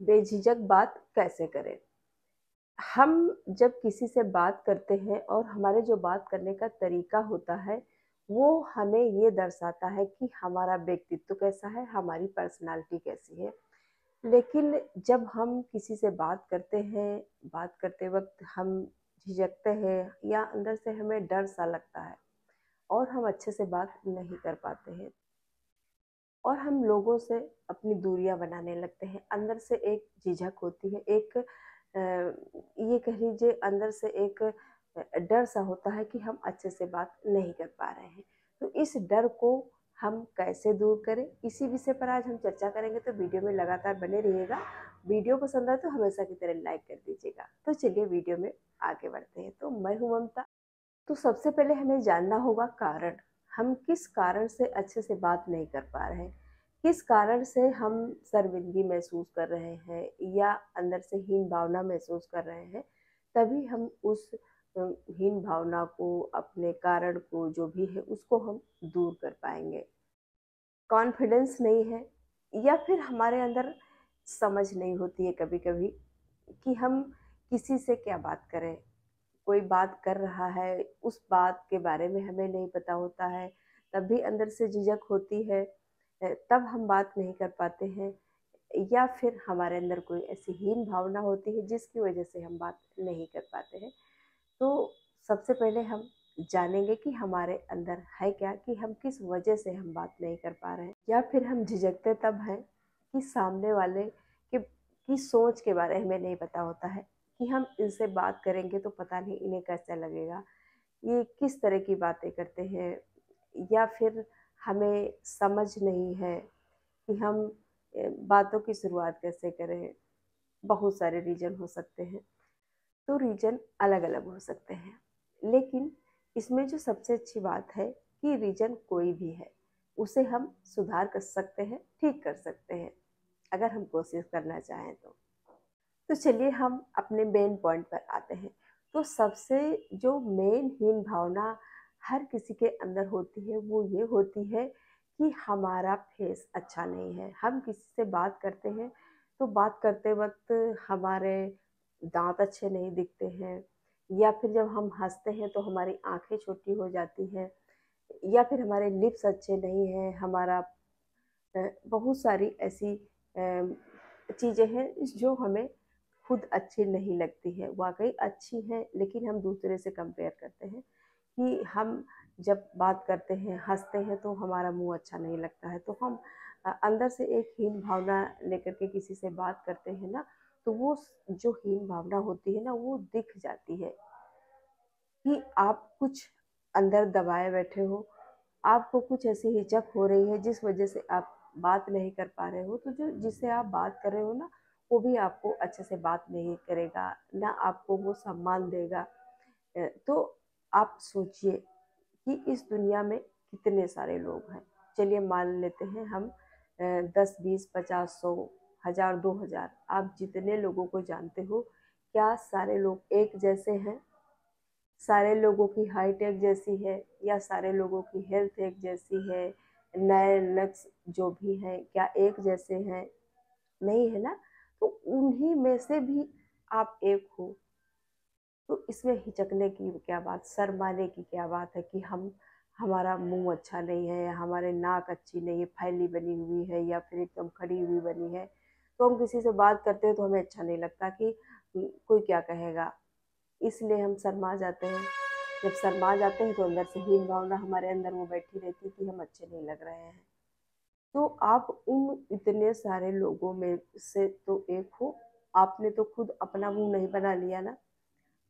बेझिझक बात कैसे करें? हम जब किसी से बात करते हैं और हमारे जो बात करने का तरीका होता है, वो हमें ये दर्शाता है कि हमारा व्यक्तित्व कैसा है, हमारी पर्सनैलिटी कैसी है। लेकिन जब हम किसी से बात करते हैं, बात करते वक़्त हम झिझकते हैं या अंदर से हमें डर-सा लगता है और हम अच्छे से बात नहीं कर पाते हैं। और हम लोगों से अपनी दूरियां बनाने लगते हैं। अंदर से एक झिझक होती है, एक ये कह लीजिए अंदर से एक डर सा होता है कि हम अच्छे से बात नहीं कर पा रहे हैं। तो इस डर को हम कैसे दूर करें, इसी विषय पर आज हम चर्चा करेंगे। तो वीडियो में लगातार बने रहिएगा। वीडियो पसंद आए तो हमेशा की तरह लाइक कर दीजिएगा। तो चलिए वीडियो में आगे बढ़ते हैं। तो मैं हूँ ममता। तो सबसे पहले हमें जानना होगा कारण। हम किस कारण से अच्छे से बात नहीं कर पा रहे हैं, किस कारण से हम शर्मिंदगी महसूस कर रहे हैं या अंदर से हीन भावना महसूस कर रहे हैं। तभी हम उस हीन भावना को, अपने कारण को जो भी है उसको हम दूर कर पाएंगे। कॉन्फिडेंस नहीं है या फिर हमारे अंदर समझ नहीं होती है कभी कभी कि हम किसी से क्या बात करें। कोई बात कर रहा है, उस बात के बारे में हमें नहीं पता होता है, तब भी अंदर से झिझक होती है। तब हम बात नहीं कर पाते हैं या फिर हमारे अंदर कोई ऐसी हीन भावना होती है जिसकी वजह से हम बात नहीं कर पाते हैं। तो सबसे पहले हम जानेंगे कि हमारे अंदर है क्या, कि हम किस वजह से हम बात नहीं कर पा रहे हैं। या फिर हम झिझकते तब हैं कि सामने वाले की सोच के बारे में नहीं पता होता है कि हम इनसे बात करेंगे तो पता नहीं इन्हें कैसा लगेगा, ये किस तरह की बातें करते हैं। या फिर हमें समझ नहीं है कि हम बातों की शुरुआत कैसे करें। बहुत सारे रीज़न हो सकते हैं। तो रीजन अलग अलग हो सकते हैं, लेकिन इसमें जो सबसे अच्छी बात है कि रीजन कोई भी है, उसे हम सुधार कर सकते हैं, ठीक कर सकते हैं, अगर हम कोशिश करना चाहें तो चलिए हम अपने मेन पॉइंट पर आते हैं। तो सबसे जो मेन हीन भावना हर किसी के अंदर होती है वो ये होती है कि हमारा फेस अच्छा नहीं है। हम किसी से बात करते हैं तो बात करते वक्त हमारे दांत अच्छे नहीं दिखते हैं, या फिर जब हम हंसते हैं तो हमारी आंखें छोटी हो जाती हैं, या फिर हमारे लिप्स अच्छे नहीं हैं, हमारा बहुत सारी ऐसी चीज़ें हैं जो हमें खुद अच्छी नहीं लगती है। वाकई अच्छी हैं लेकिन हम दूसरे से कंपेयर करते हैं कि हम जब बात करते हैं, हंसते हैं तो हमारा मुंह अच्छा नहीं लगता है। तो हम अंदर से एक हीन भावना लेकर के किसी से बात करते हैं ना, तो वो जो हीन भावना होती है ना वो दिख जाती है कि आप कुछ अंदर दबाए बैठे हो, आपको कुछ ऐसी हिचक हो रही है जिस वजह से आप बात नहीं कर पा रहे हो। तो जो जिससे आप बात कर रहे हो ना, वो भी आपको अच्छे से बात नहीं करेगा, ना आपको वो सम्मान देगा। तो आप सोचिए कि इस दुनिया में कितने सारे लोग हैं। चलिए मान लेते हैं हम 10, 20, 50, 100, 1000, 2000, आप जितने लोगों को जानते हो, क्या सारे लोग एक जैसे हैं? सारे लोगों की हाइट एक जैसी है या सारे लोगों की हेल्थ एक जैसी है? नए नक्स जो भी हैं क्या एक जैसे हैं? नहीं है ना। तो उन्हीं में से भी आप एक हो, तो इसमें हिचकने की क्या बात, शर्माने की क्या बात है कि हम हमारा मुंह अच्छा नहीं है, या हमारे नाक अच्छी नहीं है, फैली बनी हुई है या फिर एकदम खड़ी हुई बनी है। तो हम किसी से बात करते हैं तो हमें अच्छा नहीं लगता कि कोई क्या कहेगा, इसलिए हम शर्मा जाते हैं। जब शर्मा जाते हैं तो अंदर से हीन भावना हमारे अंदर वो बैठी रहती है कि हम अच्छे नहीं लग रहे हैं। तो आप उन इतने सारे लोगों में से तो एक हो। आपने तो खुद अपना मुंह नहीं बना लिया ना,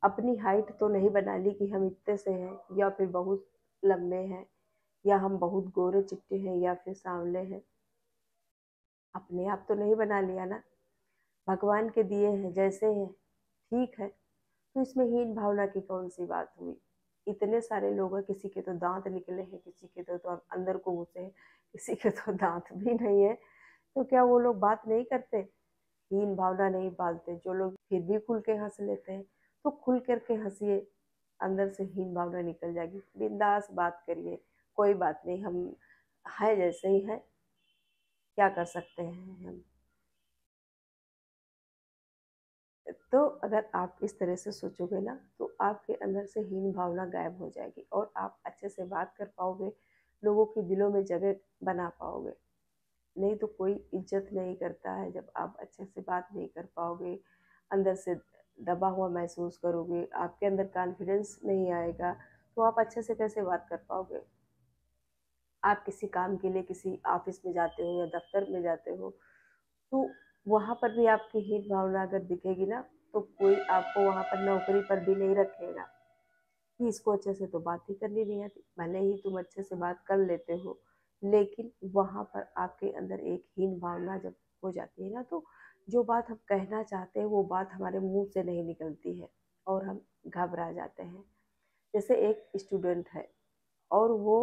अपनी हाइट तो नहीं बना ली कि हम इतने से हैं या फिर बहुत लंबे हैं, या हम बहुत गोरे चिट्टे हैं या फिर सांवले हैं। अपने आप तो नहीं बना लिया ना, भगवान के दिए हैं जैसे हैं, ठीक है। तो इसमें हीन भावना की कौन सी बात हुई? इतने सारे लोग हैं, किसी के तो दांत निकले हैं, किसी के तो अंदर को घुसे हैं, किसी के तो दांत भी नहीं है। तो क्या वो लोग बात नहीं करते, हीन भावना नहीं पालते? जो लोग फिर भी खुल के हंस लेते हैं, तो खुल करके हंसिए, अंदर से हीन भावना निकल जाएगी। बिंदास बात करिए, कोई बात नहीं, हम हैं जैसे ही हैं, क्या कर सकते हैं हम। तो अगर आप इस तरह से सोचोगे ना, तो आपके अंदर से हीन भावना गायब हो जाएगी और आप अच्छे से बात कर पाओगे, लोगों के दिलों में जगह बना पाओगे। नहीं तो कोई इज्जत नहीं करता है जब आप अच्छे से बात नहीं कर पाओगे, अंदर से दबा हुआ महसूस करोगे, आपके अंदर कॉन्फिडेंस नहीं आएगा, तो आप अच्छे से कैसे बात कर पाओगे। आप किसी काम के लिए किसी ऑफिस में जाते हो या दफ्तर में जाते हो, तो वहाँ पर भी आपकी हीन भावना अगर दिखेगी ना, तो कोई आपको वहाँ पर नौकरी पर भी नहीं रखेगा कि इसको अच्छे से तो बात ही करनी नहीं आती। भले ही तुम अच्छे से बात कर लेते हो, लेकिन वहाँ पर आपके अंदर एक हीन भावना जब हो जाती है ना, तो जो बात हम कहना चाहते हैं वो बात हमारे मुंह से नहीं निकलती है और हम घबरा जाते हैं। जैसे एक स्टूडेंट है और वो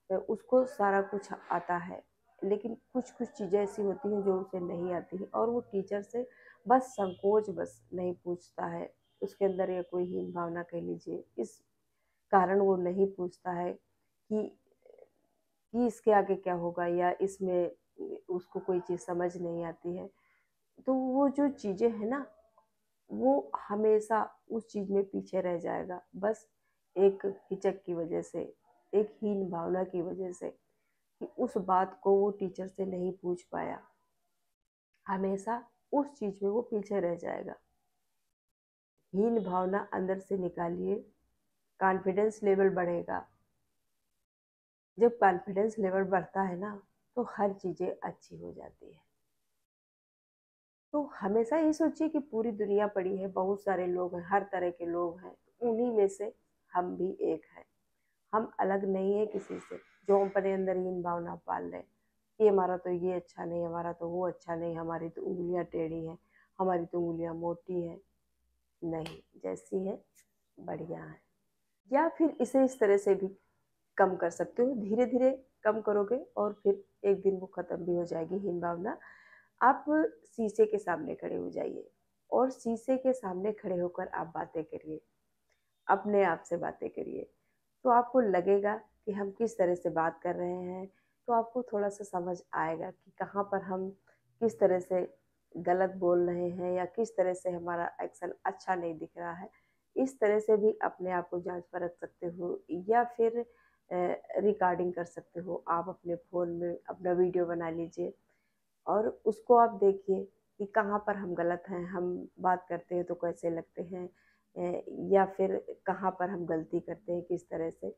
उसको सारा कुछ आता है, लेकिन कुछ कुछ चीज़ें ऐसी होती हैं जो उसे नहीं आती हैं और वो टीचर से बस संकोच बस नहीं पूछता है। उसके अंदर या कोई हीन भावना कह लीजिए, इस कारण वो नहीं पूछता है कि इसके आगे क्या होगा या इसमें उसको कोई चीज़ समझ नहीं आती है। तो वो जो चीज़ें हैं ना, वो हमेशा उस चीज़ में पीछे रह जाएगा, बस एक हिचक की वजह से, एक हीन भावना की वजह से कि उस बात को वो टीचर से नहीं पूछ पाया। हमेशा उस चीज़ में वो पीछे रह जाएगा। हीन भावना अंदर से निकालिए, कॉन्फिडेंस लेवल बढ़ेगा। जब कॉन्फिडेंस लेवल बढ़ता है ना, तो हर चीज़ें अच्छी हो जाती है। तो हमेशा ये सोचिए कि पूरी दुनिया पड़ी है, बहुत सारे लोग हैं, हर तरह के लोग हैं, उन्हीं में से हम भी एक हैं। हम अलग नहीं है किसी से, जो हम अपने अंदर हीन भावना पाल रहे हैं कि हमारा तो ये अच्छा नहीं, हमारा तो वो अच्छा नहीं, हमारी तो उंगलियां टेढ़ी हैं, हमारी तो उंगलियां मोटी हैं। नहीं, जैसी है बढ़िया है। या फिर इसे इस तरह से भी कम कर सकते हो, धीरे धीरे कम करोगे और फिर एक दिन वो खत्म भी हो जाएगी हीन भावना। आप शीशे के सामने खड़े हो जाइए और शीशे के सामने खड़े होकर आप बातें करिए, अपने आप से बातें करिए। तो आपको लगेगा कि हम किस तरह से बात कर रहे हैं, तो आपको थोड़ा सा समझ आएगा कि कहाँ पर हम किस तरह से गलत बोल रहे हैं या किस तरह से हमारा एक्शन अच्छा नहीं दिख रहा है। इस तरह से भी अपने आप को जांच परख सकते हो या फिर रिकॉर्डिंग कर सकते हो। आप अपने फ़ोन में अपना वीडियो बना लीजिए और उसको आप देखिए कि कहाँ पर हम गलत हैं, हम बात करते हैं तो कैसे लगते हैं, या फिर कहाँ पर हम गलती करते हैं किस तरह से।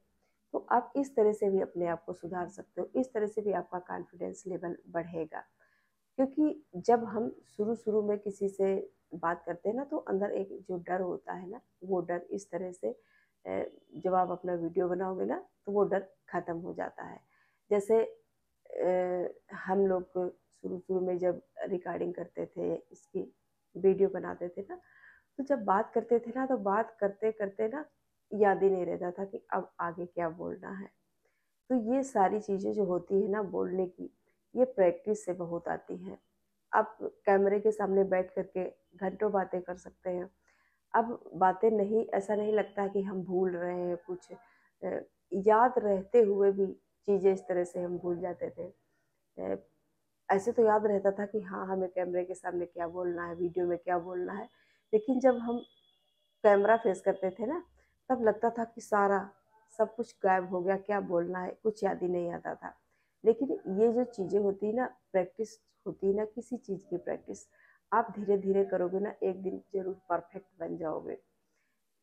तो आप इस तरह से भी अपने आप को सुधार सकते हो, इस तरह से भी आपका कॉन्फिडेंस लेवल बढ़ेगा। क्योंकि जब हम शुरू शुरू में किसी से बात करते हैं ना, तो अंदर एक जो डर होता है ना, वो डर इस तरह से जब आप अपना वीडियो बनाओगे ना, तो वो डर खत्म हो जाता है। जैसे हम लोग शुरू शुरू में जब रिकॉर्डिंग करते थे, इसकी वीडियो बनाते थे ना, तो जब बात करते थे ना, तो बात करते करते ना याद ही नहीं रहता था कि अब आगे क्या बोलना है। तो ये सारी चीज़ें जो होती है ना बोलने की, ये प्रैक्टिस से बहुत आती हैं। आप कैमरे के सामने बैठ करके घंटों बातें कर सकते हैं। अब बातें नहीं, ऐसा नहीं लगता कि हम भूल रहे हैं कुछ, याद रहते हुए भी चीज़ें इस तरह से हम भूल जाते थे। अ, ऐसे तो याद रहता था कि हाँ, हमें कैमरे के सामने क्या बोलना है, वीडियो में क्या बोलना है, लेकिन जब हम कैमरा फेस करते थे ना, तब लगता था कि सारा सब कुछ गायब हो गया, क्या बोलना है कुछ याद ही नहीं आता था। लेकिन ये जो चीज़ें होती है ना, प्रैक्टिस होती है ना, किसी चीज़ की प्रैक्टिस आप धीरे धीरे करोगे ना, एक दिन जरूर परफेक्ट बन जाओगे।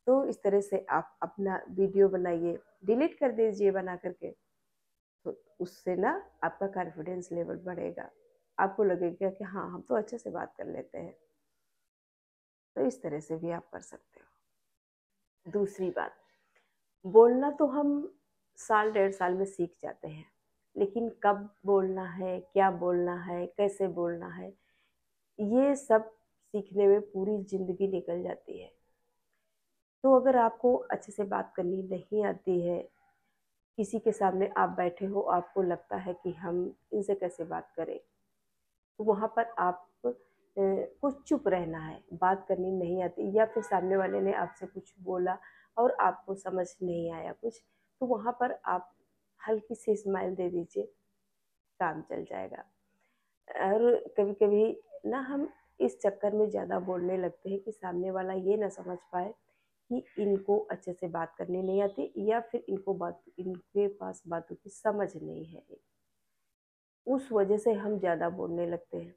तो इस तरह से आप अपना वीडियो बनाइए, डिलीट कर दीजिए बना करके, तो उससे ना आपका कॉन्फिडेंस लेवल बढ़ेगा। आपको लगेगा कि हाँ, हम तो अच्छे से बात कर लेते हैं। तो इस तरह से भी आप कर सकते हो। दूसरी बात, बोलना तो हम साल डेढ़ साल में सीख जाते हैं, लेकिन कब बोलना है, क्या बोलना है, कैसे बोलना है, ये सब सीखने में पूरी ज़िंदगी निकल जाती है। तो अगर आपको अच्छे से बात करनी नहीं आती है, किसी के सामने आप बैठे हो, आपको लगता है कि हम इनसे कैसे बात करें, तो वहाँ पर आप को चुप रहना है, बात करनी नहीं आती या फिर सामने वाले ने आपसे कुछ बोला और आपको समझ नहीं आया कुछ, तो वहाँ पर आप हल्की सी स्माइल दे दीजिए, काम चल जाएगा। और कभी कभी ना हम इस चक्कर में ज़्यादा बोलने लगते हैं कि सामने वाला ये ना समझ पाए कि इनको अच्छे से बात करनी नहीं आती, या फिर इनके पास बातों की समझ नहीं है। उस वजह से हम ज़्यादा बोलने लगते हैं।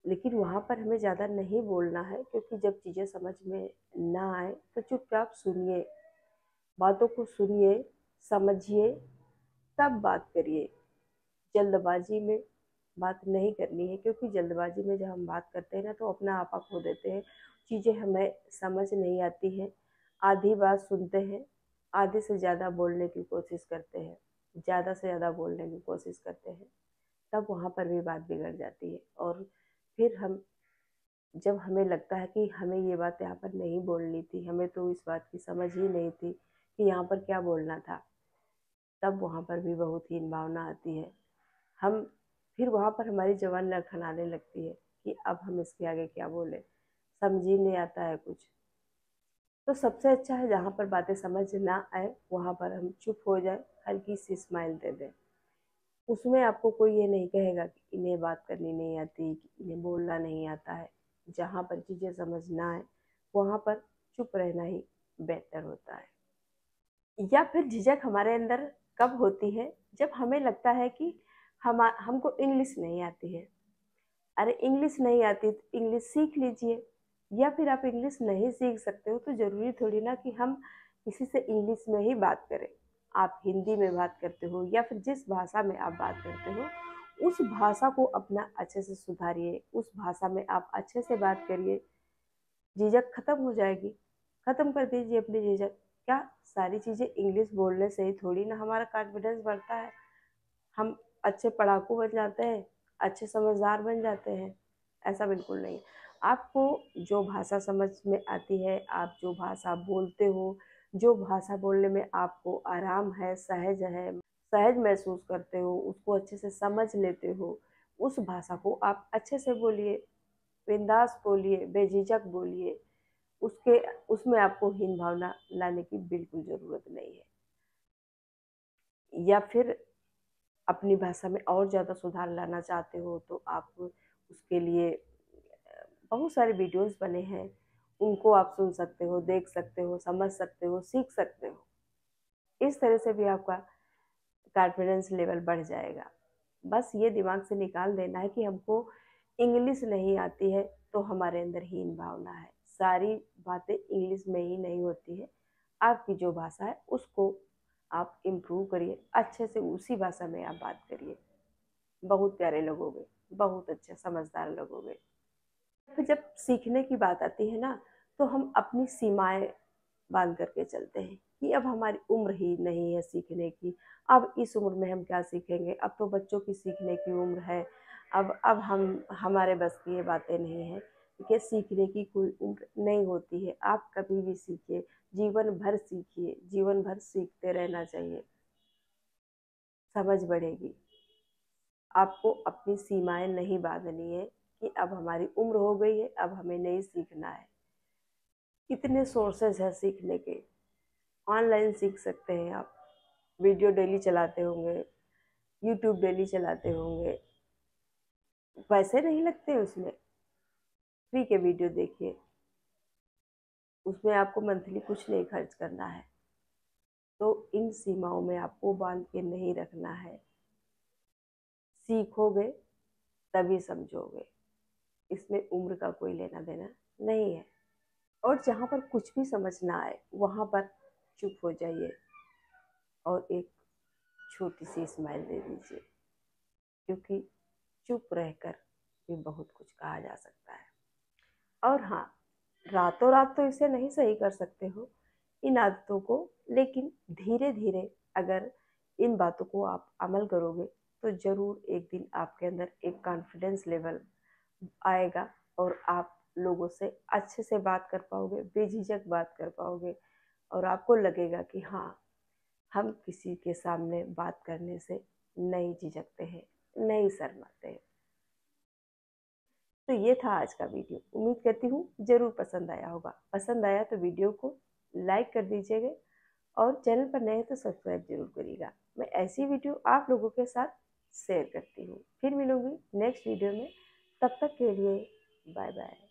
लेकिन वहाँ पर हमें ज़्यादा नहीं बोलना है, क्योंकि जब चीज़ें समझ में ना आए तो चुपचाप सुनिए, बातों को सुनिए, समझिए, तब बात करिए। जल्दबाजी में बात नहीं करनी है, क्योंकि जल्दबाजी में जब हम बात करते हैं ना तो अपना आपा खो देते हैं। चीज़ें हमें समझ नहीं आती हैं, आधी बात सुनते हैं, आधे से ज़्यादा बोलने की कोशिश करते हैं, ज़्यादा से ज़्यादा बोलने की कोशिश करते हैं, तब वहाँ पर भी बात बिगड़ जाती है। और फिर हम जब हमें लगता है कि हमें ये बात यहाँ पर नहीं बोलनी थी, हमें तो इस बात की समझ ही नहीं थी कि यहाँ पर क्या बोलना था, तब वहाँ पर भी बहुत हीन भावना आती है। हम फिर वहाँ पर हमारी ज़ुबान लड़खड़ाने लगती है कि अब हम इसके आगे क्या बोलें, समझ ही नहीं आता है कुछ। तो सबसे अच्छा है जहाँ पर बातें समझ ना आए वहाँ पर हम चुप हो जाए, हल्की सी स्माइल दे दें। उसमें आपको कोई ये नहीं कहेगा कि इन्हें बात करनी नहीं आती, कि इन्हें बोलना नहीं आता है। जहाँ पर चीज़ें समझ ना आए वहाँ पर चुप रहना ही बेहतर होता है। या फिर झिझक हमारे अंदर कब होती है, जब हमें लगता है कि हमको इंग्लिश नहीं आती है। अरे इंग्लिश नहीं आती तो इंग्लिश सीख लीजिए। या फिर आप इंग्लिश नहीं सीख सकते हो तो ज़रूरी थोड़ी ना कि हम किसी से इंग्लिश में ही बात करें। आप हिंदी में बात करते हो या फिर जिस भाषा में आप बात करते हो उस भाषा को अपना अच्छे से सुधारिए, उस भाषा में आप अच्छे से बात करिए। झिझक खत्म हो जाएगी। खत्म कर दीजिए अपनी झिझक। क्या सारी चीज़ें इंग्लिश बोलने से ही थोड़ी ना हमारा कॉन्फिडेंस बढ़ता है, हम अच्छे पढ़ाकू बन जाते हैं, अच्छे समझदार बन जाते हैं? ऐसा बिल्कुल नहीं। आपको जो भाषा समझ में आती है, आप जो भाषा बोलते हो, जो भाषा बोलने में आपको आराम है, सहज महसूस करते हो, उसको अच्छे से समझ लेते हो, उस भाषा को आप अच्छे से बोलिए, बिंदास बोलिए, बेझिझक बोलिए। उसके उसमें आपको हीन भावना लाने की बिल्कुल ज़रूरत नहीं है। या फिर अपनी भाषा में और ज़्यादा सुधार लाना चाहते हो तो आप उसके लिए बहुत सारे वीडियोस बने हैं, उनको आप सुन सकते हो, देख सकते हो, समझ सकते हो, सीख सकते हो। इस तरह से भी आपका कॉन्फिडेंस लेवल बढ़ जाएगा। बस ये दिमाग से निकाल देना है कि हमको इंग्लिश नहीं आती है तो हमारे अंदर हीन भावना है। सारी बातें इंग्लिश में ही नहीं होती है। आपकी जो भाषा है उसको आप इम्प्रूव करिए, अच्छे से उसी भाषा में आप बात करिए। बहुत प्यारे लगोगे, बहुत अच्छे समझदार लगोगे। फिर जब सीखने की बात आती है ना तो हम अपनी सीमाएं बांध करके चलते हैं कि अब हमारी उम्र ही नहीं है सीखने की। अब इस उम्र में हम क्या सीखेंगे, अब तो बच्चों की सीखने की उम्र है। अब हम हमारे बस की ये बातें नहीं है। देखिए सीखने की कोई उम्र नहीं होती है, आप कभी भी सीखिए, जीवन भर सीखिए, जीवन भर सीखते रहना चाहिए, समझ बढ़ेगी। आपको अपनी सीमाएं नहीं बांधनी है कि अब हमारी उम्र हो गई है, अब हमें नहीं सीखना है। कितने सोर्सेज हैं सीखने के, ऑनलाइन सीख सकते हैं आप। वीडियो डेली चलाते होंगे, यूट्यूब डेली चलाते होंगे, पैसे नहीं लगते उसमें, फ्री के वीडियो देखिए, उसमें आपको मंथली कुछ नहीं खर्च करना है। तो इन सीमाओं में आपको बांध के नहीं रखना है। सीखोगे तभी समझोगे, इसमें उम्र का कोई लेना देना नहीं है। और जहाँ पर कुछ भी समझ ना आए वहाँ पर चुप हो जाइए और एक छोटी सी स्माइल दे दीजिए, क्योंकि चुप रहकर भी बहुत कुछ कहा जा सकता है। और हाँ, रातों रात तो इसे नहीं सही कर सकते हो इन आदतों को, लेकिन धीरे धीरे अगर इन बातों को आप अमल करोगे तो ज़रूर एक दिन आपके अंदर एक कॉन्फिडेंस लेवल आएगा और आप लोगों से अच्छे से बात कर पाओगे, बेझिझक बात कर पाओगे। और आपको लगेगा कि हाँ, हम किसी के सामने बात करने से नहीं झिझकते हैं, नहीं शर्माते हैं। तो ये था आज का वीडियो। उम्मीद करती हूँ ज़रूर पसंद आया होगा। पसंद आया तो वीडियो को लाइक कर दीजिएगा और चैनल पर नए हैं तो सब्सक्राइब जरूर करिएगा। मैं ऐसी वीडियो आप लोगों के साथ शेयर करती हूँ। फिर मिलूंगी नेक्स्ट वीडियो में, तब तक के लिए बाय बाय।